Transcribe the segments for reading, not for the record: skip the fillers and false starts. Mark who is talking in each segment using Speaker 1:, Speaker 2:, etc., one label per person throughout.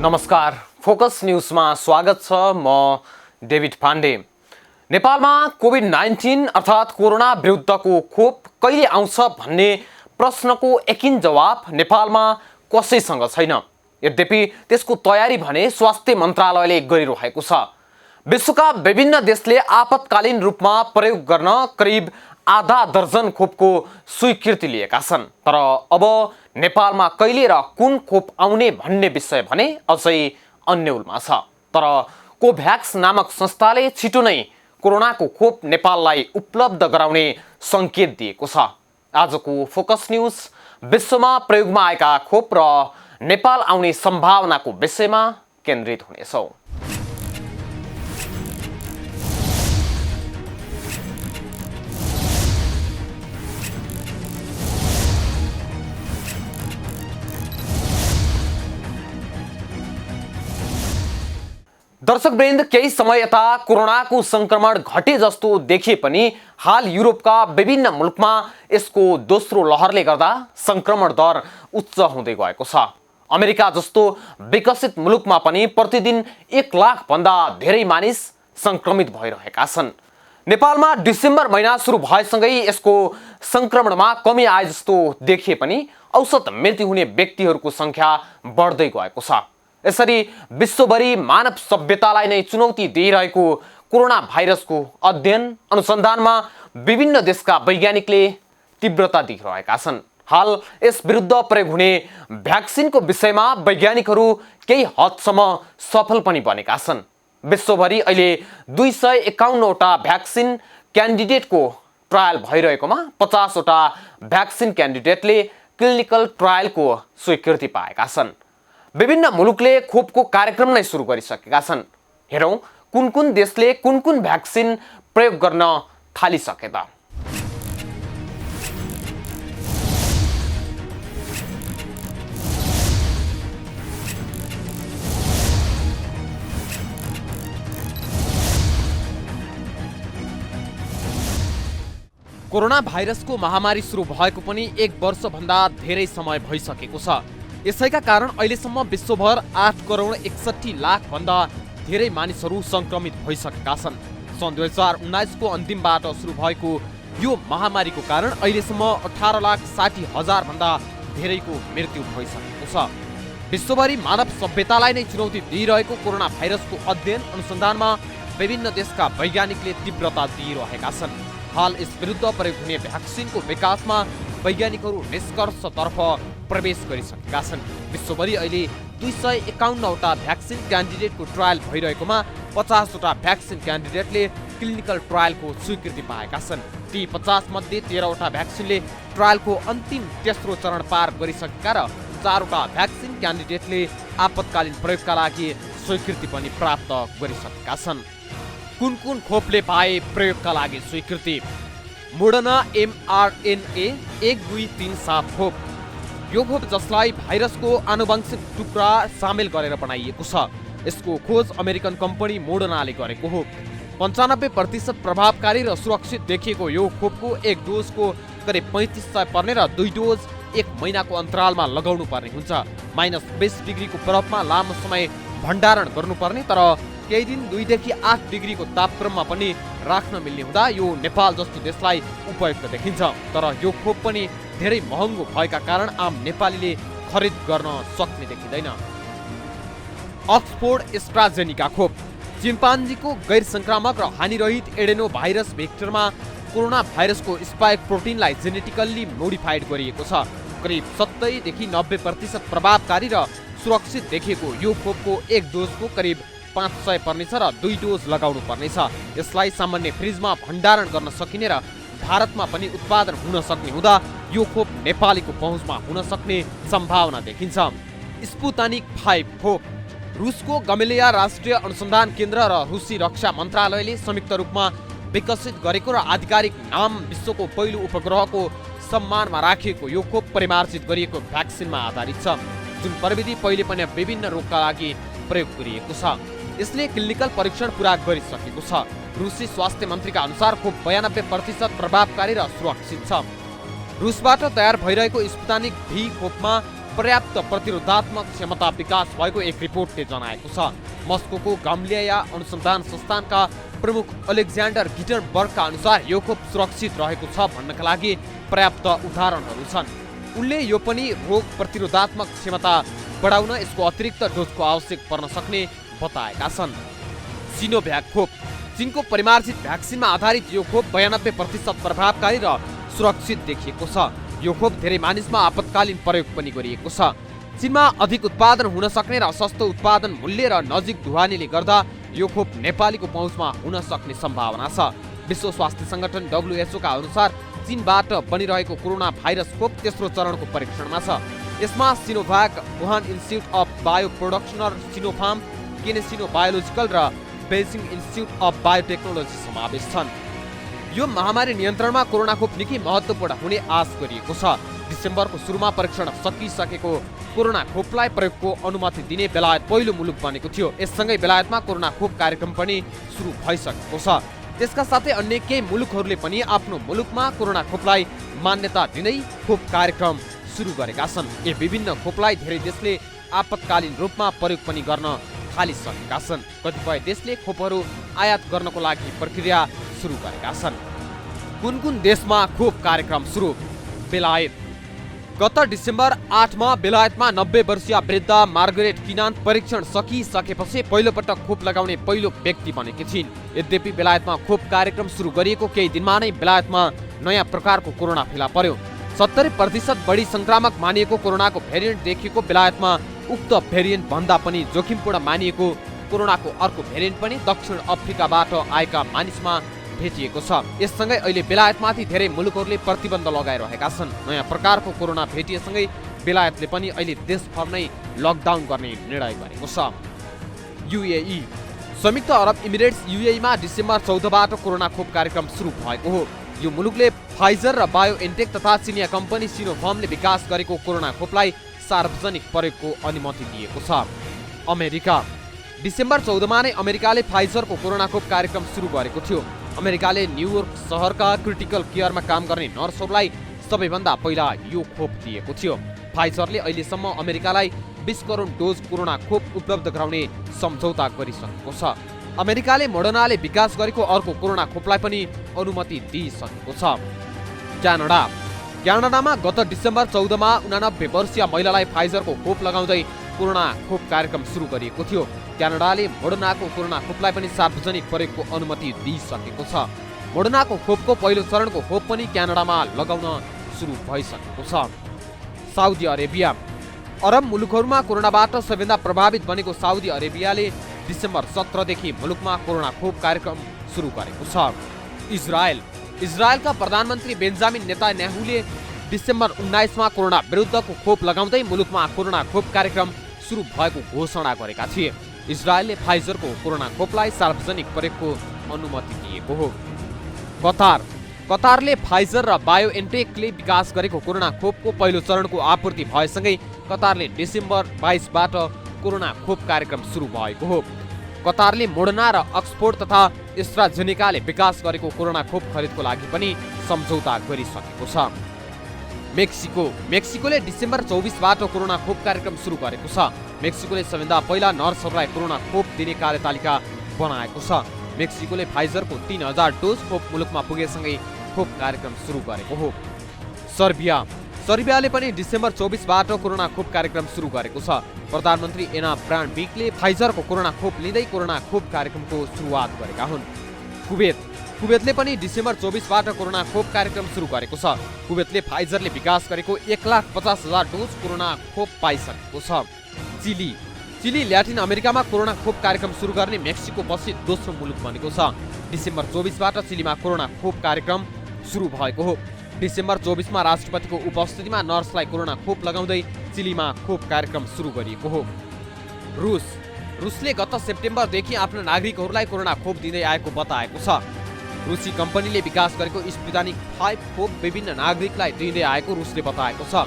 Speaker 1: नमस्कार, फोकस न्यूजमा स्वागत छ। म डेभिड पाण्डे। नेपालमा कोभिड-19 अर्थात् कोरोना विरुद्धको खोप कहिले आउँछ भन्ने प्रश्नको एकिन जवाब नेपालमा कसैसँग छैन। यद्यपि त्यसको तयारी भने स्वास्थ्य मन्त्रालयले गरिरहेको छ। विश्वका विभिन्न देशले आपतकालीन रूपमा प्रयोग गर्न करिब आधा दर्जन खोपको स्वीकृति लिएका छन्। तर अब नेपालमा कहिले र कुन खोप आउने भन्ने विषय भने अझै अन्यलमा छ। तर कोभ्याक्स नामक संस्थाले छिटो नै कोरोनाको खोप नेपाललाई उपलब्ध गराउने सङ्केत दिएको छ। आजको फोकस न्यूज विश्वमा प्रयोगमा आएका खोप र नेपाल आउने सम्भावनाको विषयमा केन्द्रित हुनेछौँ। दर्शकवृन्द, केही समय यता कोरोनाको संक्रमण घटे जस्तो देखिए पनि हाल युरोपका विभिन्न मुलुकमा यसको दोस्रो लहरले गर्दा संक्रमण दर उच्च हुँदै गएको छ। अमेरिका जस्तो विकसित मुलुकमा पनि प्रतिदिन 1 लाख भन्दा धेरै मानिस संक्रमित भइरहेका छन्। नेपालमा डिसेम्बर महिना सुरु भएसँगै यसको संक्रमणमा कमी आए जस्तो देखिए पनि औसत मृत्यु हुने व्यक्तिहरूको संख्या बढ्दै गएको छ। यसरी विश्वभरि मानव सभ्यतालाई नै चुनौती दिइरहेको कोरोना भाइरसको अध्ययन अनुसन्धानमा विभिन्न देशका वैज्ञानिकले तीव्रता दिइरहेका छन्। हाल यस विरुद्ध प्रयोग हुने भ्याक्सिनको विषयमा वैज्ञानिकहरू केही हदसम्म सफल पनि बनेका छन्। विश्वभरि अहिले 251 वटा भ्याक्सिन क्यान्डिडेटको ट्रायल भइरहेकोमा 50 वटा भ्याक्सिन क्यान्डिडेटले क्लिनिकल ट्रायलको स्वीकृति पाएका छन्। विभिन्न मुलुकले खोपको कार्यक्रम नै सुरु गरिसकेका छन्। हेरौँ कुन कुन देशले कुन कुन भ्याक्सिन प्रयोग गर्न थालिसके त। कोरोना भाइरसको महामारी सुरु भएको पनि 1 वर्षभन्दा धेरै समय भइसकेको छ। यसैका कारण अहिलेसम्म विश्वभर 8 करोड 61 लाख भन्दा धेरै मानिसहरू संक्रमित भइसकेका छन्। सन् 2019 को अन्तिमबाट सुरु भएको यो महामारीको कारण अहिलेसम्म 18,60,000 भन्दा धेरैको मृत्यु भइसकेको छ। विश्वभरि मानव सभ्यतालाई नै चुनौती दिइरहेको कोरोना भाइरसको अध्ययन अनुसन्धानमा विभिन्न देशका वैज्ञानिकले तीव्रता दिइरहेका छन्। हाल यस विरुद्ध प्रयोग हुने भ्याक्सिनको विकासमा वैज्ञानिकहरू निष्कर्षतर्फ प्रवेश गरिसकेका छन्। विश्वभरि अहिले 251 वटा भ्याक्सिन क्यान्डिडेटको ट्रायल भइरहेकोमा 50 वटा भ्याक्सिन क्यान्डिडेटले क्लिनिकल ट्रायलको स्वीकृति पाएका छन्। ती 50 मध्ये 13 वटा भ्याक्सिनले ट्रायलको अन्तिम तेस्रो चरण पार गरिसकेका र 4 वटा भ्याक्सिन क्यान्डिडेटले आपतकालीन प्रयोगका लागि स्वीकृति पनि प्राप्त गरिसकेका छन्। कुन कुन खोपले पाए प्रयोगका लागि स्वीकृति? मोडर्ना mRNA 1237 खोप। यो खोप जसलाई भाइरसको आनुवंशिक टुक्रा सामेल गरेर बनाइएको छ। यसको खोज अमेरिकन कम्पनी मोडर्नाले गरेको हो। 95% प्रभावकारी र सुरक्षित देखिएको यो खोपको 1 डोजको करिब 3500 पर्ने र 2 डोज 1 महिनाको अन्तरालमा लगाउनु पर्ने हुन्छ। -20 डिग्रीको बरफमा लामो समय भण्डारण गर्नुपर्ने, तर केही दिन 2 देखि 8 डिग्रीको तापक्रममा पनि राख्न मिल्ने हुँदा यो नेपाल जस्तो देशलाई उपयुक्त देखिन्छ। तर यो खोप पनि धेरै महँगो भएका कारण आम नेपालीले खरिद गर्न सक्ने देखिँदैन। अक्सफोर्ड एस्ट्राजेनिका खोप। चिम्पान्जीको गैर संक्रामक र हानिरहित एडेनो भाइरस भेक्टरमा कोरोना भाइरसको स्पाइक प्रोटिनलाई जेनेटिकल्ली मोडिफाइड गरिएको छ। करिब 70 देखि 90% प्रभावकारी र सुरक्षित देखिएको यो खोपको 1 डोजको करिब 500 पर्नेछ र 2 डोज लगाउनु पर्नेछ। यसलाई सामान्य फ्रिजमा भण्डारण गर्न सकिने र भारतमा पनि उत्पादन हुन सक्ने हुँदा यो खोप नेपालीको पहुँचमा हुन सक्ने सम्भावना देखिन्छ। स्पुतनिक 5 खोप। रुसको गमेलिया राष्ट्रिय अनुसन्धान केन्द्र र रुसी रक्षा मन्त्रालयले संयुक्त रूपमा विकसित गरेको र आधिकारिक नाम विश्वको पहिलो उपग्रहको सम्मानमा राखिएको यो खोप परिमार्जित गरिएको भ्याक्सिनमा आधारित छ, जुन प्रविधि पहिले पनि विभिन्न रोगका लागि प्रयोग गरिएको छ। यसले क्लिनिकल परीक्षण पूरा गरिसकेको छ। रुसी स्वास्थ्य मन्त्रीका अनुसार खोप 92% प्रभावकारी र सुरक्षित छ। रुसबाट तयार भइरहेको स्पुतनिक भी खोपमा पर्याप्त प्रतिरोधात्मक क्षमता विकास भएको एक रिपोर्टले जनाएको छ। मस्कोको गाम्लिया अनुसन्धान संस्थानका प्रमुख अलेक्जेन्डर गिटनबर्गका अनुसार यो खोप सुरक्षित रहेको छ भन्नका लागि पर्याप्त उदाहरणहरू छन्। उनले यो पनि रोग प्रतिरोधात्मक क्षमता बढाउन यसको अतिरिक्त डोजको आवश्यक पर्न सक्ने बताएका छन्। सिनोभ्याक खोप चीनको परिमार्जित भ्याक्सिनमा आधारित यो खोप 92% प्रभावकारी र सुरक्षित देखिएको छ। यो खोप धेरै मानिसमा आपतकालीन प्रयोग पनि गरिएको छ। चीनमा अधिक उत्पादन हुन सक्ने र सस्तो उत्पादन मूल्य र नजिक ढुवानीले गर्दा यो खोप नेपालीको पहुँचमा हुन सक्ने सम्भावना छ। विश्व स्वास्थ्य संगठन WHO का अनुसार चीनबाट बनिरहेको कोरोना भाइरस खोप तेस्रो चरणको परीक्षणमा छ। यसमा Sinovac, Wuhan institute of bio production Sinopharm, CanSino biological र बेजिङ इन्स्टिच्युट अफ बायोटेक्नोलोजी समावेश छन्। यो महामारी नियन्त्रणमा कोरोना खोप निकै महत्त्वपूर्ण हुने आश गरिएको छ। डिसेम्बरको सुरुमा परीक्षण सकिसकेको कोरोना खोपलाई प्रयोगको अनुमति दिने बेलायत पहिलो मुलुक बनेको थियो। यससँगै बेलायतमा कोरोना खोप कार्यक्रम पनि सुरु भइसकेको छ। त्यसका साथै अन्य केही मुलुकहरूले पनि आफ्नो मुलुकमा कोरोना खोपलाई मान्यता दिँदै खोप कार्यक्रम सुरु गरेका छन्। यी विभिन्न खोपलाई धेरै देशले आपतकालीन रूपमा प्रयोग पनि गर्न थालिसकेका छन्। कतिपय देशले खोपहरू आयात गर्नको लागि प्रक्रिया सुरु गरेका छन्। कुन देशमा खोप कार्यक्रम सुरु? बेलायत। गत डिसेम्बर 8 मा बेलायतमा 90 वर्षीय वृद्ध मार्गरेट किनान परीक्षण सकिसकेपछि पहिलोपटक खोप लगाउने पहिलो व्यक्ति बनेकी छिन्। यद्यपि बेलायतमा खोप कार्यक्रम सुरु गरिएको केही दिनमा नै बेलायतमा नयाँ प्रकारको कोरोना फेला पर्यो। 70% बढी संक्रामक मानिएको कोरोनाको भेरिएन्ट देखिएको बेलायतमा उक्त भेरिएन्ट भन्दा पनि जोखिमपूर्ण मानिएको कोरोनाको अर्को भेरिएन्ट पनि दक्षिण अफ्रिकाबाट आएका मानिसमा भेटिएको छ। यससँगै अहिले बेलायतमाथि धेरै मुलुकहरूले प्रतिबन्ध लगाइरहेका छन्। नयाँ प्रकारको कोरोना भेटिएसँगै बेलायतले पनि अहिले देशभर नै लकडाउन गर्ने निर्णय गरेको छ। UAE संयुक्त अरब इमिरेट्स UAE मा डिसेम्बर 14 बाट कोरोना खोप कार्यक्रम सुरु भएको हो। यो मुलुकले फाइजर र बायोएन्टेक तथा चिनिया कम्पनी सिनोफार्मले विकास गरेको कोरोना खोपलाई सार्वजनिक प्रयोगको अनुमति दिएको छ। अमेरिका डिसेम्बर 14 मा नै अमेरिकाले फाइजरको कोरोना खोप कार्यक्रम सुरु गरेको थियो। अमेरिकाले न्युयोर्क शहरका क्रिटिकल केयरमा काम गर्ने नर्सहरूलाई सबैभन्दा पहिला यो खोप दिएको थियो। फाइजरले अहिलेसम्म अमेरिकालाई 20 करोड डोज कोरोना खोप उपलब्ध गराउने सम्झौता गरिसकेको छ। अमेरिकाले मोडर्नाले विकास गरेको अर्को कोरोना खोपलाई पनि अनुमति दिइसकेको छ। क्यानाडामा गत डिसेम्बर 14 मा 89 वर्षीय महिलालाई फाइजरको खोप लगाउँदै कोरोना खोप कार्यक्रम सुरु गरिएको थियो। क्यानाडाले मोडर्नाको कोरोना खोपलाई पनि सार्वजनिक प्रयोगको अनुमति दिइसकेको छ। मोडर्नाको खोपको पहिलो चरणको खोप पनि क्यानाडामा लगाउन सुरु भइसकेको छ। साउदी अरेबिया अरब मुलुकहरूमा कोरोनाबाट सबैभन्दा प्रभावित बनेको साउदी अरेबियाले डिसेम्बर 17 देखि मुलुकमा कोरोना खोप कार्यक्रम सुरु गरेको छ। इजरायलका प्रधानमन्त्री बेन्जामिन नेतान्याहुले डिसेम्बर 19 मा कोरोना विरुद्धको खोप लगाउँदै मुलुकमा कोरोना खोप कार्यक्रम सुरु भएको घोषणा गरेका थिए। इजरायलले फाइजरको कोरोना खोपलाई सार्वजनिक प्रयोगको अनुमति दिएको हो। कतारले फाइजर र बायोएन्टेकले विकास गरेको कोरोना खोपको पहिलो चरणको आपूर्ति भएसँगै कतारले डिसेम्बर 22 बाट कोरोना खोप कार्यक्रम सुरु भएको हो। कतारले मोडर्ना र अक्सफोर्ड तथा एस्ट्राजेनेकाले विकास गरेको कोरोना खोप खरिदको लागि पनि सम्झौता गरिसकेको छ। मेक्सिकोले डिसेम्बर 24 बाट कोरोना खोप कार्यक्रम सुरु गरेको छ। मेक्सिकोले सबैभन्दा पहिला नर्सहरूलाई कोरोना खोप दिने कार्यतालिका बनाएको छ। मेक्सिकोले फाइजरको 3000 डोज खोप मुलुकमा पुगेसँगै खोप कार्यक्रम सुरु गरेको हो। सर्बियाले पनि डिसेम्बर 24 बाट कोरोना खोप कार्यक्रम सुरु गरेको छ। प्रधानमन्त्री एना ब्रान्डबिकले फाइजरको कोरोना खोप लिँदै कोरोना खोप कार्यक्रमको सुरुवात गरेका हुन्। कुवेतले पनि डिसेम्बर 24 बाट कोरोना खोप कार्यक्रम सुरु गरेको छ। कुवेतले फाइजरले विकास गरेको 1,50,000 डोज कोरोना खोप पाइसकेको छ। चिली ल्याटिन अमेरिकामा कोरोना खोप कार्यक्रम सुरु गर्ने मेक्सिको पछि दोस्रो मुलुक बनेको छ। डिसेम्बर 24 बाट चिलीमा कोरोना खोप कार्यक्रम सुरु भएको हो। डिसेम्बर 24 मा राष्ट्रपतिको उपस्थितिमा नर्सलाई कोरोना खोप लगाउँदै चिलीमा खोप कार्यक्रम सुरु गरिएको हो। रुसले गत सेप्टेम्बरदेखि आफ्ना नागरिकहरूलाई कोरोना खोप दिँदै आएको बताएको छ। रुसी कम्पनीले विकास गरेको स्पुतनिक 5 खोप विभिन्न नागरिकलाई दिँदै आएको रुसले बताएको छ।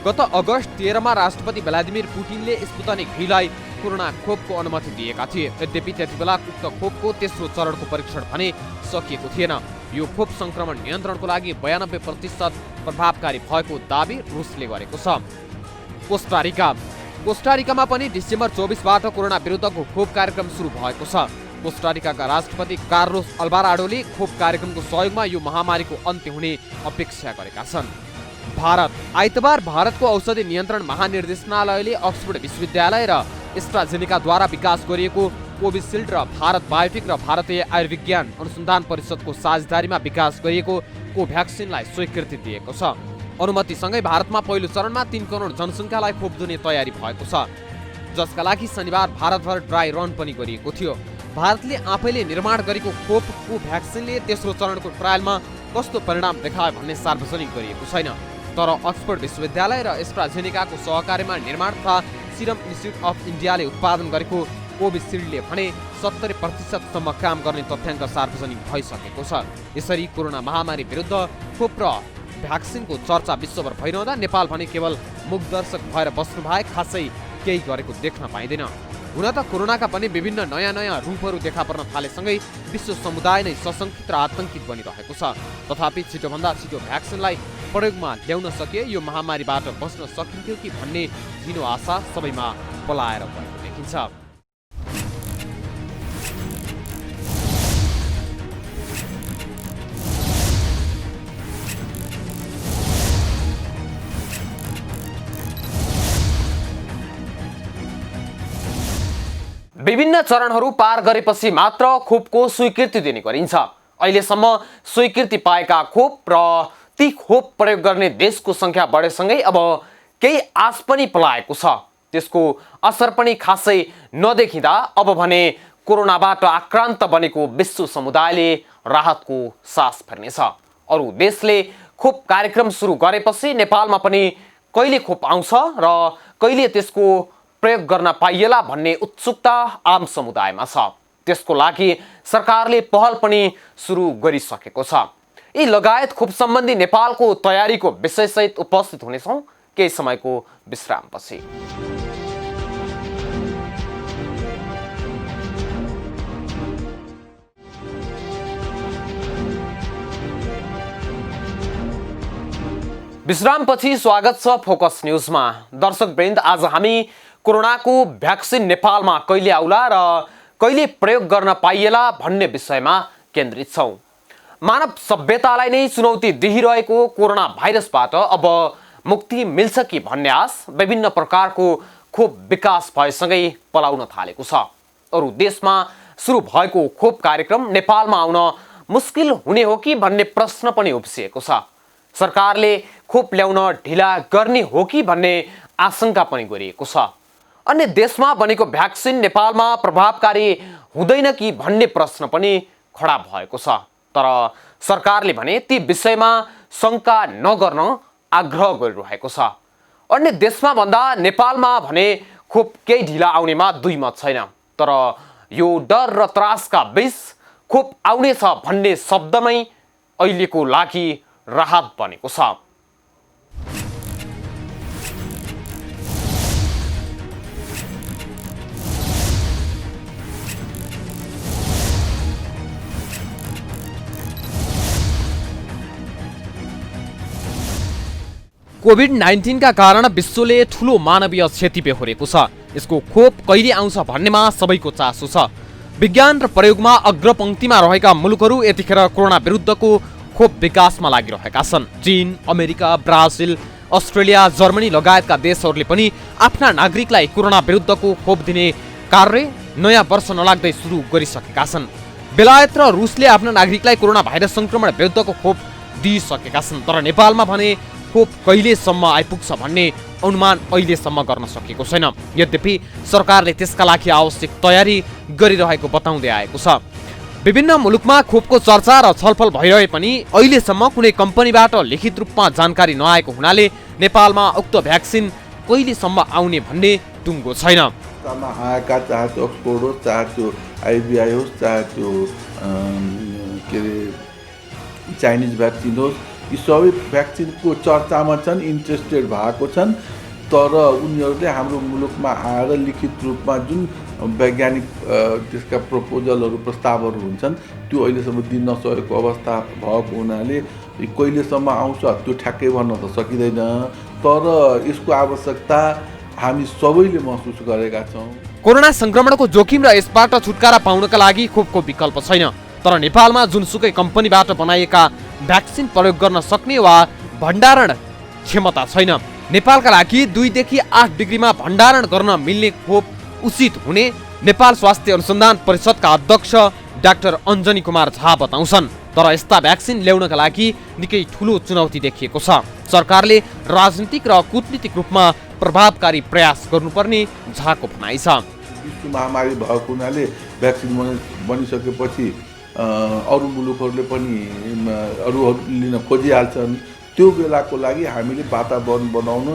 Speaker 1: गत अगस्त 13 मा राष्ट्रपति भ्लादिमिर पुटिनले स्पुतनिक भीलाई कोरोना खोपको अनुमति दिएका थिए। यद्यपि त्यति बेला उक्त खोपको तेस्रो चरणको परीक्षण भने सकिएको थिएन। यो खोप संक्रमण नियन्त्रणको लागि 92% प्रभावकारी भएको दावी रुसले गरेको छ। कोस्टारिकामा पनि डिसेम्बर 24बाट कोरोना विरुद्धको खोप कार्यक्रम सुरु भएको छ। कोस्टारिकाका राष्ट्रपति कार्लोस अल्भाराडोले खोप कार्यक्रमको सहयोगमा यो महामारीको अन्त्य हुने अपेक्षा गरेका छन्। भारत आइतबार भारतको औषधि नियन्त्रण महानिर्देशनालयले अक्सफोर्ड विश्वविद्यालय र एस्ट्राजेनेकाद्वारा विकास गरिएको कोभिसिल्ड र भारत बायोटेक र भारतीय आयुर्विज्ञान अनुसन्धान परिषदको साझेदारीमा विकास गरिएको कोभ्याक्सिनलाई स्वीकृति दिएको छ। अनुमतिसँगै भारतमा पहिलो चरणमा 3 करोड जनसङ्ख्यालाई खोप दिने तयारी भएको छ, जसका लागि शनिबार भारतभर ड्राई रन पनि गरिएको थियो। भारतले आफैले निर्माण गरेको खोप कोभ्याक्सिनले तेस्रो चरणको ट्रायलमा कस्तो परिणाम देखायो भन्ने सार्वजनिक गरिएको छैन। तर अक्सफोर्ड विश्वविद्यालय र एस्ट्राजेनेकाको सहकार्यमा निर्माण तथा सिरम इन्स्टिच्युट अफ इन्डियाले उत्पादन गरेको कोभिसिल्डले भने 70% काम गर्ने तथ्याङ्क सार्वजनिक भइसकेको छ। यसरी कोरोना महामारी विरुद्ध खोप र भ्याक्सिनको चर्चा विश्वभर भइरहँदा नेपाल भने केवल मुखदर्शक भएर बस्नु बाहेक खासै केही गरेको देख्न पाइँदैन। हुन त कोरोनाका पनि विभिन्न नयाँ रूपहरू देखा पर्न थालेसँगै विश्व समुदाय नै सशङ्कित र आतंकित बनिरहेको छ। तथापि छिटोभन्दा छिटो भ्याक्सिनलाई प्रयोगमा ल्याउन सके यो महामारीबाट बच्न सकिन्थ्यो कि भन्ने झिनो आशा सबैमा पलाएर गएको देखिन्छ। विभिन्न चरणहरू पार गरेपछि मात्र खोपको स्वीकृति दिने गरिन्छ। अहिलेसम्म स्वीकृति पाएका खोप र ती खोप प्रयोग गर्ने देशको संख्या बढेसँगै अब केही आश पनि पलाएको छ। त्यसको असर पनि खासै नदेखिँदा अब भने कोरोनाबाट आक्रान्त बनेको विश्व समुदायले राहतको सास फेर्नेछ। अरू देशले खोप कार्यक्रम सुरु गरेपछि नेपालमा पनि कहिले खोप आउँछ र कहिले त्यसको प्रयोग गर्न पाइएला भन्ने उत्सुकता आम समुदायमा छ। त्यसको लागि सरकारले पहल पनि सुरु गरिसकेको छ। यी लगायत खोप सम्बन्धी नेपालको तयारीको विषयसहित उपस्थित हुनेछौँ केही समयको विश्रामपछि। विश्रामपछि स्वागत छ फोकस न्यूजमा। दर्शकवृन्द, आज हामी कोरोनाको भ्याक्सिन नेपालमा कहिले आउला र कहिले प्रयोग गर्न पाइएला भन्ने विषयमा केन्द्रित छौँ। मानव सभ्यतालाई नै चुनौती दिइरहेको कोरोना भाइरसबाट अब मुक्ति मिल्छ कि भन्ने आश विभिन्न प्रकारको खोप विकास भएसँगै पलाउन थालेको छ। अरू देशमा सुरु भएको खोप कार्यक्रम नेपालमा आउन मुस्किल हुने हो कि भन्ने प्रश्न पनि उब्जिएको छ। सरकारले खोप ल्याउन ढिला गर्ने हो कि भन्ने आशंका पनि गरिएको छ। अन्य देशमा बनेको भ्याक्सिन नेपालमा प्रभावकारी हुँदैन कि भन्ने प्रश्न पनि खडा भएको छ। तर सरकारले भने ती विषयमा शङ्का नगर्न आग्रह गरिरहेको छ। अन्य देशमा भन्दा नेपालमा भने खोप केही ढिला आउनेमा दुई मत छैन। तर यो डर र त्रासका बीच खोप आउनेछ भन्ने शब्दमै अहिलेको लागि राहत बनेको छ।
Speaker 2: कोभिड-19 का कारण विश्वले ठूलो मानवीय क्षति बेहोरेको छ। यसको खोप कहिले आउँछ भन्नेमा सबैको चासो छ। विज्ञान र प्रयोगमा अग्रपंक्तिमा रहेका मुलुकहरू यतिखेर कोरोना विरुद्धको खोप विकासमा लागिरहेका छन्। चीन, अमेरिका, ब्राजिल, अस्ट्रेलिया, जर्मनी लगायतका देशहरूले पनि आफ्ना नागरिकलाई कोरोना विरुद्धको खोप दिने कार्य नयाँ वर्ष नलाग्दै सुरु गरिसकेका छन्। बेलायत र रुसले आफ्ना नागरिकलाई कोरोना भाइरस संक्रमण विरुद्धको खोप दिइसकेका छन्। तर नेपालमा भने खोप कहिलेसम्म आइपुग्छ भन्ने अनुमान अहिलेसम्म गर्न सकेको छैन। यद्यपि सरकारले त्यसका लागि आवश्यक तयारी गरिरहेको बताउँदै आएको छ। विभिन्न मुलुकमा खोपको चर्चा र छलफल भइरहे पनि अहिलेसम्म कुनै कम्पनीबाट लिखित रूपमा जानकारी नआएको हुनाले नेपालमा उक्त भ्याक्सिन कहिलेसम्म आउने भन्ने टुङ्गो छैन।
Speaker 3: आएका चाहे त्यो अक्सफोर्ड होस्, चाहे त्यो आइबिआई होस्, चाहे त्यो के अरे चाइनिज भ्याक्सिन होस्, यी सबै भ्याक्सिनको चर्चामा छन्, इन्ट्रेस्टेड भएको छन्। तर उनीहरूले हाम्रो मुलुकमा आएर लिखित रूपमा जुन वैज्ञानिक त्यसका प्रपोजलहरू प्रस्तावहरू हुन्छन् त्यो अहिलेसम्म दिन नसकेको अवस्था भएको हुनाले कहिलेसम्म आउँछ त्यो ठ्याक्कै भन्न त सकिँदैन। तर यसको आवश्यकता हामी सबैले महसुस गरेका छौँ।
Speaker 2: कोरोना संक्रमणको जोखिम र यसबाट छुटकारा पाउनका लागि खोपको विकल्प छैन। तर नेपालमा जुनसुकै कम्पनीबाट बनाइएका भ्याक्सिन प्रयोग गर्न सक्ने वा भण्डारण क्षमता छैन। नेपालका लागि 2 देखि 8 डिग्रीमा भण्डारण गर्न मिल्ने खोप उचित हुने नेपाल स्वास्थ्य अनुसन्धान परिषदका अध्यक्ष डाक्टर अञ्जनी कुमार झा बताउँछन्। तर यस्ता भ्याक्सिन ल्याउनका लागि निकै ठूलो चुनौती देखिएको छ। सरकारले राजनीतिक र कूटनीतिक रूपमा प्रभावकारी प्रयास गर्नुपर्ने झाको भनाइ छ।
Speaker 3: विश्व महामारी भएको हुनाले भ्याक्सिन बनिसकेपछि अरू मुलुकहरूले पनि अरूहरू लिन खोजिहाल्छन्। त्यो बेलाको लागि हामीले वातावरण बनाउन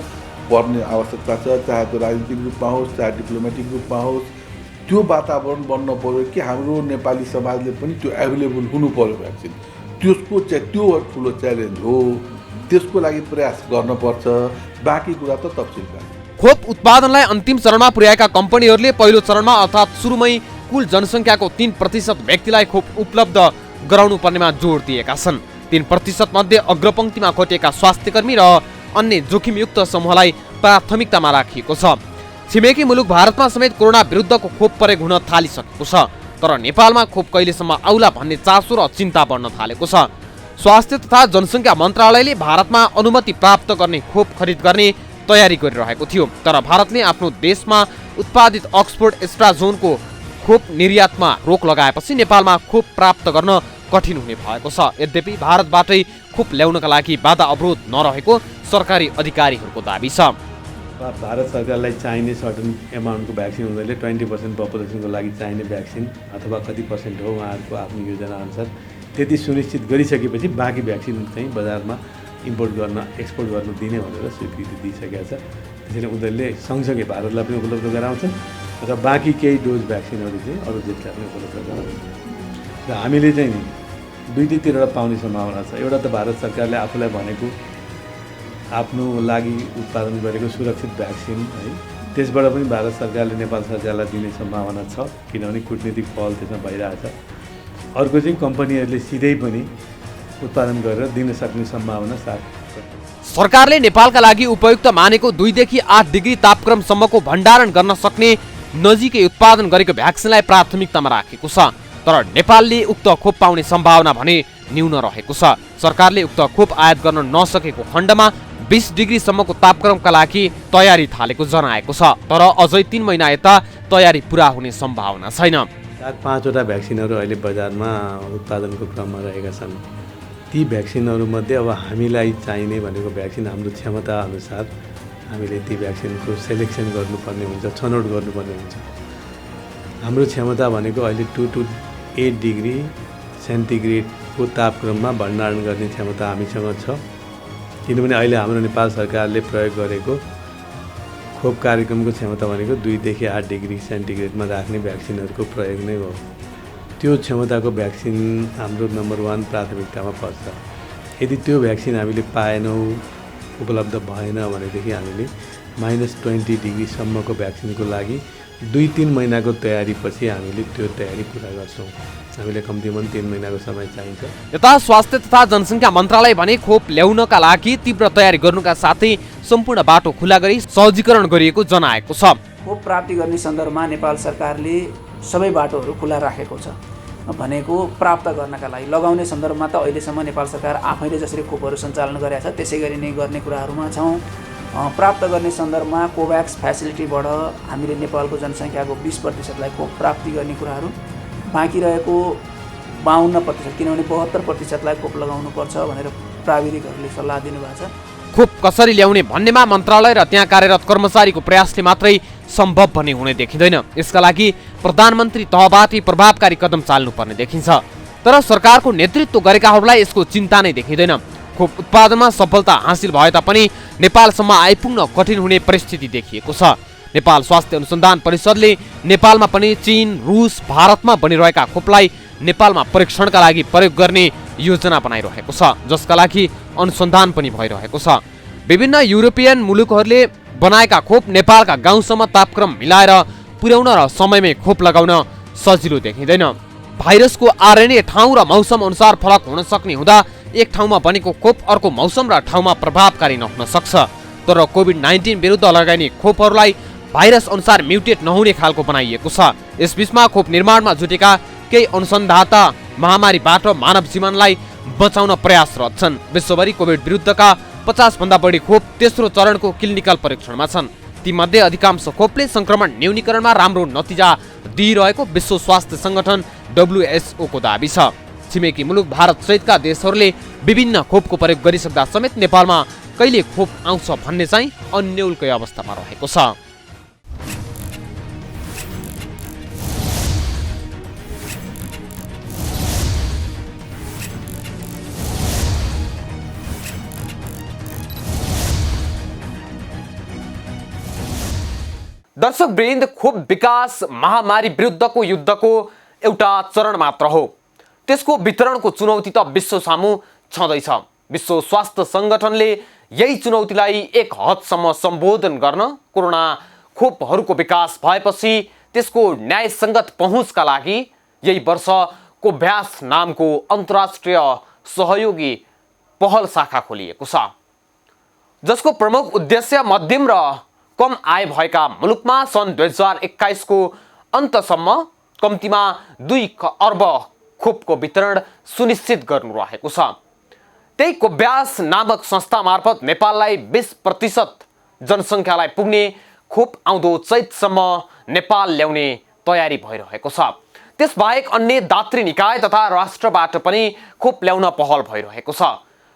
Speaker 3: पर्ने आवश्यकता छ, चाहे त्यो राजनीतिक रूपमा होस् चाहे डिप्लोमेटिक रूपमा होस्। त्यो वातावरण बन्न पर्यो कि हाम्रो नेपाली समाजले पनि त्यो एभाइलेबल हुनु पर्यो भ्याक्सिन। त्यो ठुलो च्यालेन्ज हो, त्यसको लागि प्रयास गर्नुपर्छ। बाँकी कुरा त तफसिलका।
Speaker 2: खोप उत्पादनलाई अन्तिम चरणमा पुर्याएका कम्पनीहरूले पहिलो चरणमा अर्थात् सुरुमै कुल जनसङ्ख्याको 3% व्यक्तिलाई खोप उपलब्ध गराउनु पर्नेमा जोड दिएका छन्। 3% मध्ये अग्रपङ्क्तिमा खटिएका स्वास्थ्यकर्मी र अन्य जोखिमयुक्त समूहलाई प्राथमिकतामा राखिएको छ। छिमेकी मुलुक भारतमा समेत कोरोना विरुद्धको खोप प्रयोग हुन थालिसकेको छ। तर नेपालमा खोप कहिलेसम्म आउला भन्ने चासो र चिन्ता बढ्न थालेको छ। स्वास्थ्य तथा जनसङ्ख्या मन्त्रालयले भारतमा अनुमति प्राप्त गर्ने खोप खरिद गर्ने तयारी गरिरहेको थियो। तर भारतले आफ्नो देशमा उत्पादित अक्सफोर्ड एस्ट्राजोनको खोप निर्यातमा रोक लगाएपछि नेपालमा खोप प्राप्त गर्न कठिन हुने भएको छ। यद्यपि भारतबाटै खोप ल्याउनका लागि बाधा अवरोध नरहेको सरकारी अधिकारीहरूको दाबी छ।
Speaker 4: भारत सरकारलाई चाहिने सर्टन एमाउन्टको भ्याक्सिन हुँदैले 20% पपुलेसनको लागि चाहिने भ्याक्सिन अथवा कति पर्सेन्ट हो उहाँहरूको आफ्नो योजनाअनुसार त्यति सुनिश्चित गरिसकेपछि बाँकी भ्याक्सिन चाहिँ बजारमा इम्पोर्ट गर्न एक्सपोर्ट गर्न दिने भनेर स्वीकृति दिइसकेका छ। त्यसैले उनीहरूले सँगसँगै भारतलाई पनि उपलब्ध गराउँछन् र बाँकी केही डोज भ्याक्सिनहरू चाहिँ अरू देशलाई पनि उपलब्ध गराउँछन्। र हामीले चाहिँ 2-3 पाउने सम्भावना छ। एउटा त भारत सरकारले आफूलाई भनेको आफ्नो लागि उत्पादन गरेको सुरक्षित भ्याक्सिन है, त्यसबाट पनि भारत सरकारले नेपाल सरकारलाई दिने सम्भावना छ, किनभने कूटनीतिक पहल त्यसमा भइरहेछ। अर्को चाहिँ कम्पनीहरूले सिधै पनि उत्पादन गरेर दिन सक्ने सम्भावना साथ छ।
Speaker 2: सरकारले नेपालका लागि उपयुक्त मानेको 2 देखि 8 डिग्री तापक्रमसम्मको भण्डारण गर्न सक्ने नजिकै उत्पादन गरेको भ्याक्सिनलाई प्राथमिकतामा राखेको छ। तर नेपालले उक्त खोप पाउने सम्भावना भने न्यून रहेको छ। सरकारले उक्त खोप आयात गर्न नसकेको खण्डमा 20 डिग्रीसम्मको तापक्रमका लागि तयारी थालेको जनाएको छ। तर अझै 3 महिना यता तयारी पुरा हुने सम्भावना छैन।
Speaker 4: 4-5वटा भ्याक्सिनहरू अहिले बजारमा उत्पादनको क्रममा रहेका छन्। ती भ्याक्सिनहरूमध्ये अब हामीलाई चाहिने भनेको भ्याक्सिन हाम्रो क्षमता अनुसार हामीले ती भ्याक्सिनको सेलेक्सन गर्नुपर्ने हुन्छ, छनौट गर्नुपर्ने हुन्छ। हाम्रो क्षमता भनेको अहिले 2 to 8 डिग्री सेन्टिग्रेडको तापक्रममा भण्डारण गर्ने क्षमता हामीसँग छ। किनभने अहिले हाम्रो नेपाल सरकारले प्रयोग गरेको खोप कार्यक्रमको क्षमता भनेको 2 देखि 8 डिग्री सेन्टिग्रेडमा राख्ने भ्याक्सिनहरूको प्रयोग नै हो। त्यो क्षमताको भ्याक्सिन हाम्रो नम्बर 1 प्राथमिकतामा पर्छ। यदि त्यो भ्याक्सिन हामीले पाएनौँ, उपलब्ध भएन भनेदेखि हामीले -20 डिग्रीसम्मको भ्याक्सिनको लागि 2-3 महिनाको तयारीपछि हामीले त्यो तयारी पुरा गर्छौँ। हामीले कम्तीमा 3 महिनाको समय चाहिन्छ।
Speaker 2: यता स्वास्थ्य तथा जनसङ्ख्या मन्त्रालय भने खोप ल्याउनका लागि तीव्र तयारी गर्नुका साथै सम्पूर्ण बाटो खुला गरी सहजीकरण गरिएको जनाएको छ।
Speaker 5: खोप प्राप्ति गर्ने सन्दर्भमा नेपाल सरकारले सबै बाटोहरू खुला राखेको छ। भनेको प्राप्त गर्नका लागि लगाउने सन्दर्भमा त अहिलेसम्म नेपाल सरकार आफैले जसरी खोपहरू सञ्चालन गरेका छ त्यसै गरी नै गर्ने कुराहरूमा छौँ। प्राप्त गर्ने सन्दर्भमा कोभ्याक्स फेसिलिटीबाट हामीले नेपालको जनसङ्ख्याको 20%लाई खोप प्राप्ति गर्ने कुराहरू, बाँकी रहेको 52%, किनभने 72%लाई खोप लगाउनुपर्छ भनेर प्राविधिकहरूले सल्लाह दिनुभएको छ।
Speaker 2: खोप कसरी ल्याउने भन्नेमा मन्त्रालय र त्यहाँ कार्यरत कर्मचारीको प्रयासले मात्रै सम्भव भन्ने हुने देखिँदैन। यसका लागि प्रधानमन्त्री तहबाटै प्रभावकारी कदम चाल्नुपर्ने देखिन्छ। तर सरकारको नेतृत्व गरेकाहरूलाई यसको चिन्ता नै देखिँदैन। खोप उत्पादनमा सफलता हासिल भए तापनि नेपालसम्म आइपुग्न कठिन हुने परिस्थिति देखिएको छ। नेपाल स्वास्थ्य अनुसन्धान परिषदले नेपालमा पनि चीन, रुस, भारतमा बनिरहेका खोपलाई नेपालमा परीक्षणका लागि प्रयोग गर्ने योजना बनाइरहेको छ, जसका लागि अनुसन्धान पनि भइरहेको छ। विभिन्न युरोपियन मुलुकहरूले बनाएका खोप नेपालका गाउँसम्म तापक्रम मिलाएर पुर्याउन र समयमै खोप लगाउन सजिलो देखिँदैन। भाइरसको आरएनए ठाउँ र मौसम अनुसार फरक हुन सक्ने हुँदा एक ठाउँमा बनेको खोप अर्को मौसम र ठाउँमा प्रभावकारी नहुन सक्छ। तर कोभिड-19 विरुद्ध लगाइने खोपहरूलाई भाइरस अनुसार म्युटेट नहुने खालको बनाइएको छ। यसबीचमा खोप निर्माणमा जुटेका केही अनुसन्धाता महामारीबाट मानव जीवनलाई बचाउन प्रयासरत छन्। विश्वभरि कोभिड विरुद्धका 50 भन्दा बढी खोप तेस्रो चरणको क्लिनिकल परीक्षणमा छन्। तीमध्ये अधिकांश खोपले संक्रमण न्यूनीकरणमा राम्रो नतिजा दिइरहेको विश्व स्वास्थ्य संगठन WHO को दाबी छ। छिमेकी मुलुक भारत सहितका देशहरूले विभिन्न खोपको प्रयोग गरिसक्दा समेत नेपालमा कहिले खोप आउँछ भन्ने चाहिँ अन्यलकै अवस्थामा रहेको छ। दर्शकवृन्द, खोप विकास महामारी विरुद्धको युद्धको एउटा चरण मात्र हो। त्यसको वितरणको चुनौती त विश्व सामु छँदैछ। विश्व स्वास्थ्य संगठनले यही चुनौतीलाई एक हदसम्म सम्बोधन गर्न कोरोना खोपहरूको विकास भएपछि त्यसको न्यायसङ्गत पहुँचका लागि यही वर्ष कोभ्याक्स नामको अन्तर्राष्ट्रिय सहयोगी पहल शाखा खोलिएको छ, जसको प्रमुख उद्देश्य मध्यम र कम आय भएका मुलुकमा सन् 2021 को अन्तसम्म कम्तीमा 2 अर्ब खोपको वितरण सुनिश्चित गर्नु रहेको छ। त्यही कोभ्याक्स नामक संस्था मार्फत नेपाललाई 20% जनसङ्ख्यालाई पुग्ने खोप आउँदो चैतसम्म नेपाल ल्याउने तयारी भइरहेको छ। त्यसबाहेक अन्य दात्री निकाय तथा राष्ट्रबाट पनि खोप ल्याउन पहल भइरहेको छ।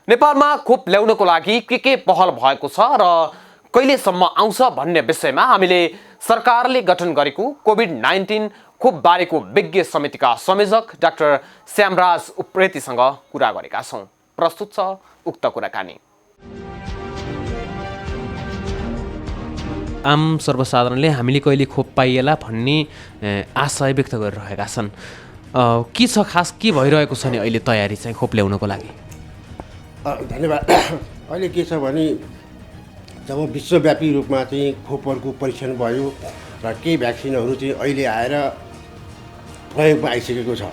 Speaker 2: नेपालमा खोप ल्याउनको लागि के पहल भएको छ र कहिलेसम्म आउँछ भन्ने विषयमा हामीले सरकारले गठन गरेको कोभिड-19 खोप बारेको विज्ञ समितिका संयोजक डाक्टर श्यामराज उप्रेतीसँग कुरा गरेका छौँ। प्रस्तुत छ उक्त कुराकानी।
Speaker 1: आम सर्वसाधारणले हामीले कहिले खोप पाइएला भन्ने आशय व्यक्त गरिरहेका छन्। के छ खास के भइरहेको छ नि अहिले तयारी चाहिँ खोप ल्याउनको लागि?
Speaker 6: धन्यवाद। अहिले के छ भने जब विश्वव्यापी रूपमा चाहिँ खोपहरूको परीक्षण भयो र केही भ्याक्सिनहरू चाहिँ अहिले आएर प्रयोगमा आइसकेको छ।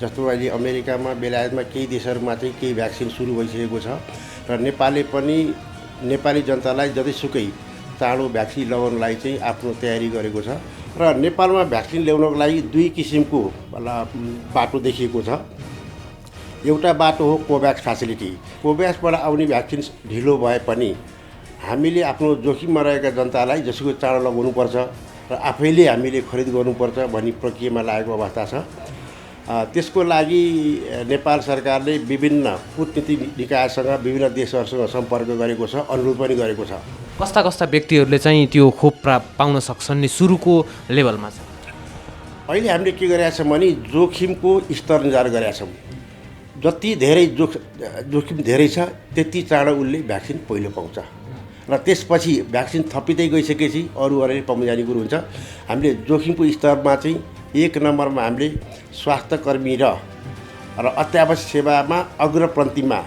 Speaker 6: जस्तो अहिले अमेरिकामा, बेलायतमा केही देशहरूमा चाहिँ केही भ्याक्सिन सुरु भइसकेको छ र नेपालले पनि नेपाली जनतालाई जतिसुकै चाँडो भ्याक्सिन लगाउनलाई चाहिँ आफ्नो तयारी गरेको छ र नेपालमा भ्याक्सिन ल्याउनको लागि 2 किसिमको बाटो देखिएको छ। एउटा बाटो हो कोभ्याक्स फेसिलिटी। कोभ्याक्सबाट आउने भ्याक्सिन ढिलो भए पनि हामीले आफ्नो जोखिममा रहेका जनतालाई जसको चाँडो लगाउनुपर्छ र आफैले हामीले खरिद गर्नुपर्छ भन्ने प्रक्रियामा लागेको अवस्था छ। त्यसको लागि नेपाल सरकारले विभिन्न कूटनीतिक निकायसँग विभिन्न देशहरूसँग सम्पर्क गरेको छ, अनुरोध पनि गरेको छ।
Speaker 1: कस्ता कस्ता व्यक्तिहरूले चाहिँ त्यो खोप पाउन सक्छन् नि सुरुको लेभलमा चाहिँ?
Speaker 6: अहिले हामीले के गरेका छौँ भने जोखिमको स्तर निर्धारण गरेका छौँ। जति धेरै जोखिम धेरै छ त्यति चाँडो उसले भ्याक्सिन पहिलो पाउँछ र त्यसपछि भ्याक्सिन थपिँदै गइसकेपछि अरूहरूले पाउन जाने कुरो हुन्छ। हामीले जोखिमको स्तरमा चाहिँ 1 नम्बरमा हामीले स्वास्थ्यकर्मी र अत्यावश्यक सेवामा अग्रपन्थीमा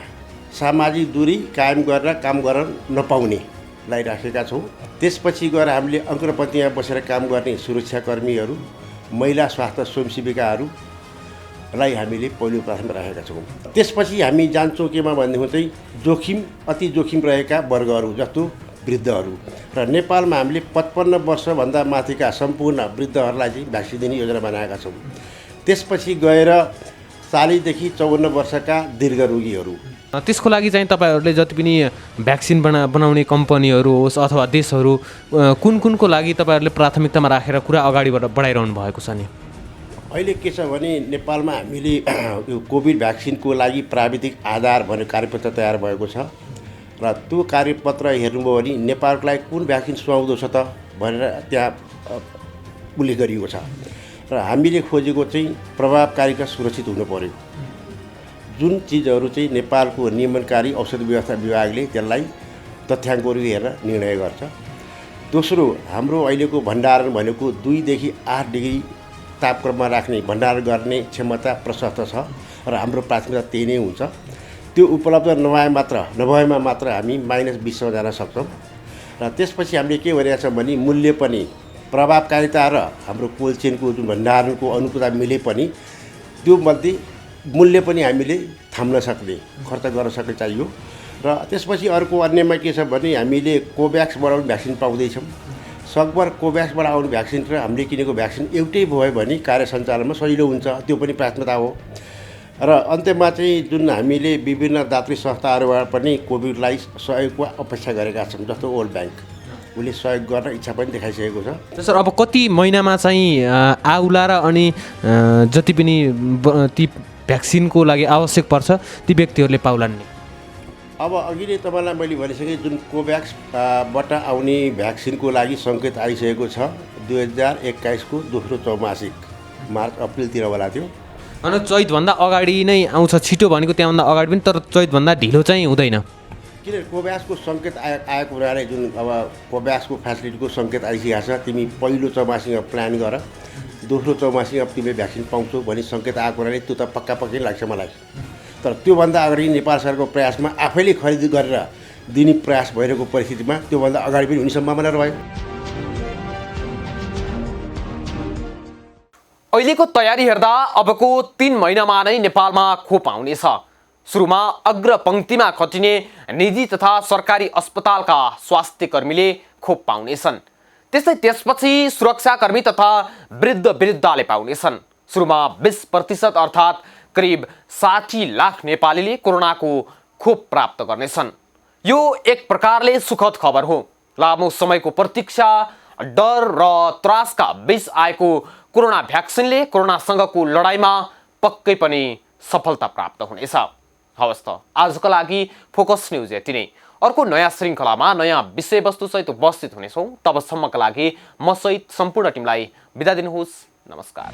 Speaker 6: सामाजिक दूरी कायम गरेर काम गर्न नपाउनेलाई राखेका छौँ। त्यसपछि गएर हामीले अग्रपन्थीमा बसेर काम गर्ने सुरक्षाकर्मीहरू, महिला स्वास्थ्य स्वयंसेविकाहरूलाई हामीले पहिलो प्राथमिकता राखेका छौँ। त्यसपछि हामी जान्छौँ केमा भनेदेखि चाहिँ अति जोखिम रहेका वर्गहरू जस्तो वृद्धहरू र नेपालमा हामीले 55 वर्षभन्दा माथिका सम्पूर्ण वृद्धहरूलाई चाहिँ भ्याक्सिन दिने योजना बनाएका छौँ। त्यसपछि गएर 40 देखि 54 वर्षका दीर्घ रोगीहरू।
Speaker 1: त्यसको लागि चाहिँ तपाईँहरूले जति पनि भ्याक्सिन बनाउने कम्पनीहरू होस् अथवा देशहरू कुनको लागि तपाईँहरूले प्राथमिकतामा राखेर कुरा अगाडि बढाइरहनु भएको छ नि?
Speaker 6: अहिले के छ भने नेपालमा हामीले यो कोभिड भ्याक्सिनको लागि प्राविधिक आधार भन्ने कार्यपत्र तयार भएको छ र त्यो कार्यपत्र हेर्नुभयो भने नेपालको लागि कुन भ्याक्सिन सुहाउँदो छ त भनेर त्यहाँ उल्लेख गरिएको छ र हामीले खोजेको चाहिँ प्रभावकारी र सुरक्षित हुनु पर्यो। जुन चिजहरू चाहिँ नेपालको नियमनकारी औषध व्यवस्था विभागले त्यसलाई तथ्याङ्कहरू हेरेर निर्णय गर्छ। दोस्रो, हाम्रो अहिलेको भण्डारण भनेको 2 देखि 8 डिग्री तापक्रममा राख्ने भण्डारण गर्ने क्षमता प्रशस्त छ र हाम्रो प्राथमिकता त्यही नै हुन्छ। त्यो उपलब्ध नभएमा मात्र हामी -20 जान सक्छौँ। र त्यसपछि हामीले के गरेका छौँ भने मूल्य पनि प्रभावकारिता र हाम्रो कोल्ड चेनको जुन भण्डारणको अनुकूलता मिले पनि त्यो मध्ये मूल्य पनि हामीले थाम्न सक्ने खर्च गर्न सक्ने चाहियो। र त्यसपछि अर्को अन्यमा के छ भने हामीले कोभ्याक्सबाट पनि भ्याक्सिन पाउँदैछौँ। सकभर कोभ्याक्सबाट आउने भ्याक्सिन र हामीले किनेको भ्याक्सिन एउटै भयो भने कार्य सञ्चालनमा सजिलो हुन्छ, त्यो पनि प्राथमिकता हो। र अन्त्यमा चाहिँ जुन हामीले विभिन्न दातृ संस्थाहरूबाट पनि कोभिडलाई सहयोगको अपेक्षा गरेका छौँ, जस्तो वर्ल्ड ब्याङ्क उसले सहयोग गर्न इच्छा पनि देखाइसकेको छ।
Speaker 2: सर, अब कति महिनामा चाहिँ आउला र अनि जति पनि ती भ्याक्सिनको लागि आवश्यक पर्छ ती व्यक्तिहरूले पाउलान् नि?
Speaker 6: अब अघि नै तपाईँलाई मैले भनिसकेँ, जुन कोभ्याक्सबाट आउने भ्याक्सिनको लागि सङ्केत आइसकेको छ 2021 को दोस्रो चौमासिक मार्च अप्रिलतिर होला त्यो।
Speaker 2: अनि चैतभन्दा अगाडि नै आउँछ, छिटो भनेको त्यहाँभन्दा अगाडि पनि, तर चैतभन्दा ढिलो चाहिँ हुँदैन।
Speaker 6: किन कोभ्याक्सको सङ्केत आएको हुनाले जुन अब कोभ्याक्सको फेसिलिटीको सङ्केत आइसकेको छ, तिमी पहिलो चौमासिकमा प्लान गर, दोस्रो चौमासिकमा तिमीले भ्याक्सिन पाउँछौ भन्ने सङ्केत आएको हुनाले त्यो त पक्कै लाग्छ मलाई। तर त्योभन्दा अगाडि नेपाल सरकारको प्रयासमा आफैले खरिद गरेर दिने प्रयास भइरहेको परिस्थितिमा त्योभन्दा अगाडि पनि हुने सम्भावना रह्यो।
Speaker 1: अहिलेको तयारी हेर्दा अबको 3 महिनामा नै नेपालमा खोप आउनेछ। सुरुमा अग्रपङ्क्तिमा खटिने निजी तथा सरकारी अस्पतालका स्वास्थ्य कर्मीले खोप पाउनेछन्। त्यसपछि सुरक्षाकर्मी तथा वृद्धले पाउनेछन्। सुरुमा 20% अर्थात् करिब 60 लाख नेपालीले कोरोनाको खोप प्राप्त गर्नेछन्। यो एक प्रकारले सुखद खबर हो। लामो समयको प्रतीक्षा, डर र त्रासका बीच आएको कोरोना भ्याक्सिनले कोरोनासँगको लडाइँमा पक्कै पनि सफलता प्राप्त हुनेछ। हवस् त, आजका लागि फोकस न्युज यति नै। अर्को नयाँ श्रृङ्खलामा नयाँ विषयवस्तुसहित उपस्थित हुनेछौँ। तबसम्मका लागि म सहित सम्पूर्ण टिमलाई बिदा दिनुहोस्। नमस्कार।